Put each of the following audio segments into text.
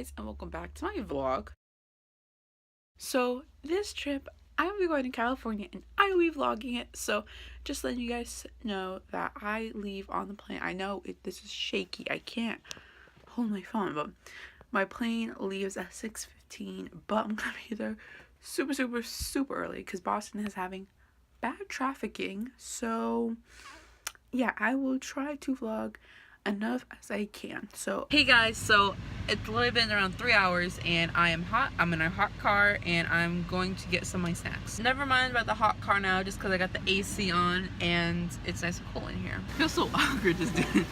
And welcome back to my vlog. So this trip I will be going to California and I will be vlogging it, so just letting you guys know that I leave on the plane. I know this is shaky, I can't hold my phone, but my plane leaves at 6:15, but I'm gonna be there super early because Boston is having bad trafficking. So yeah, I will try to vlog enough as I can. So hey guys, so it's literally been around 3 hours and I am hot. I'm in a hot car and I'm going to get some of my snacks. Never mind about the hot car now, just because I got the AC on and it's nice and cool in here. I feel so awkward just doing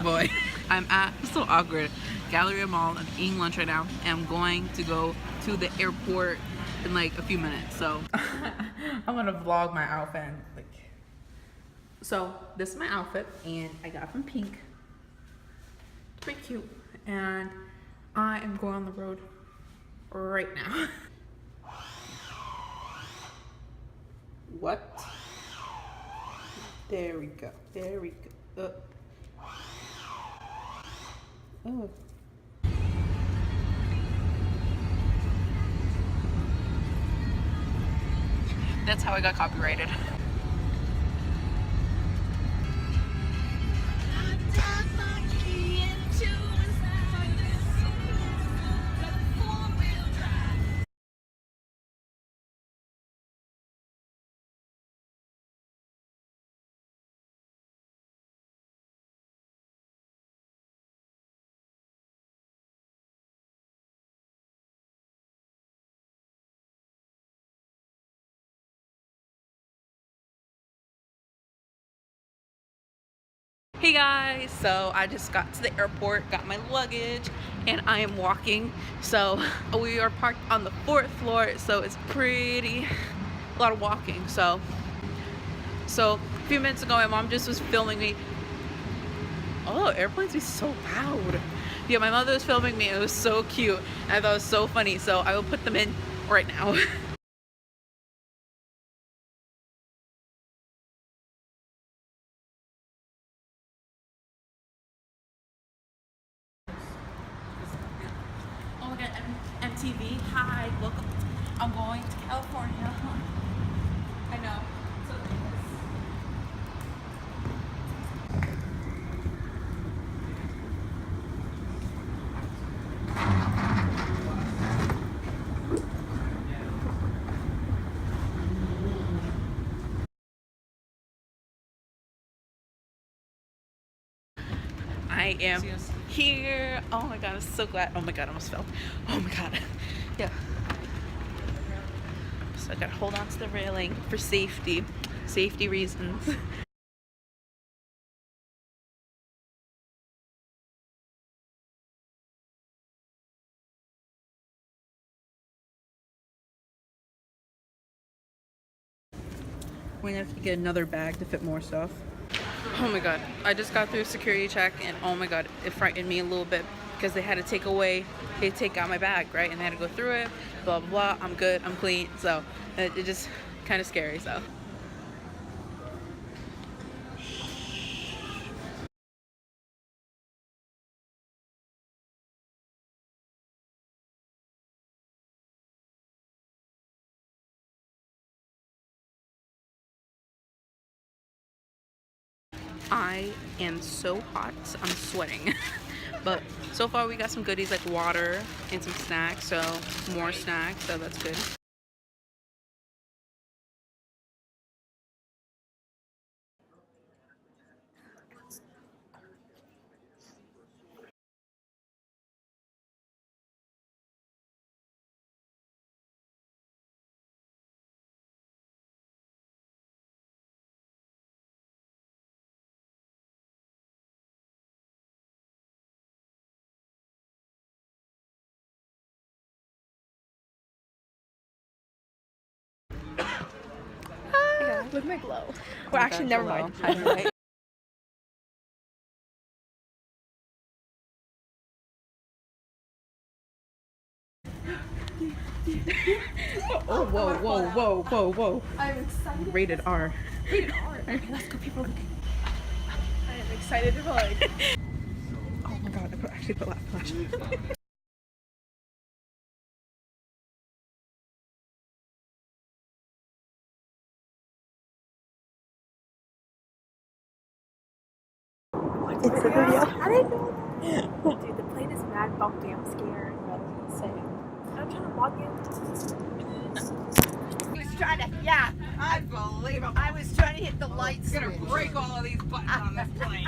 boy. I'm at so awkward Galleria Mall. I'm eating lunch right now and I'm going to go to the airport in like a few minutes. So I'm gonna vlog my outfit. So this is my outfit and I got it from Pink. It's pretty cute. And I am going on the road right now. What? There we go. There we go. Oh. That's how I got copyrighted. Hey guys, so I just got to the airport, got my luggage, and I am walking. So we are parked on the 4th floor, so it's a lot of walking. So a few minutes ago my mom just was filming me. Oh, airplanes be so loud. Yeah, my mother was filming me. It was so cute. I thought it was so funny, so I will put them in right now. Oh my god, MTV, hi, welcome. I'm going to California. I know. I am here. Oh my god, I'm so glad. Oh my god, I almost fell. Oh my god. Yeah. So I gotta hold on to the railing for safety reasons. We're gonna have to get another bag to fit more stuff. Oh my god, I just got through a security check and oh my god, it frightened me a little bit because they had to take out my bag, right? And they had to go through it, blah blah blah. I'm good, I'm clean, so it just kind of scary. So I am so hot, I'm sweating. But so far we got some goodies like water and some snacks, so more snacks, so that's good. Look at my glow. Well, actually, never mind. Oh, whoa. I'm excited. Rated R. Rated R. Okay, let's go, people. I am excited to vlog. Oh my god, I actually put that flash. It's a video. I didn't know. Dude, the plane is mad bumpy. I'm scared. I'm trying to log in. I was trying to, yeah, unbelievable. I was trying to hit the lights. I'm gonna break all of these buttons on this plane.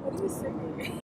What are you singing?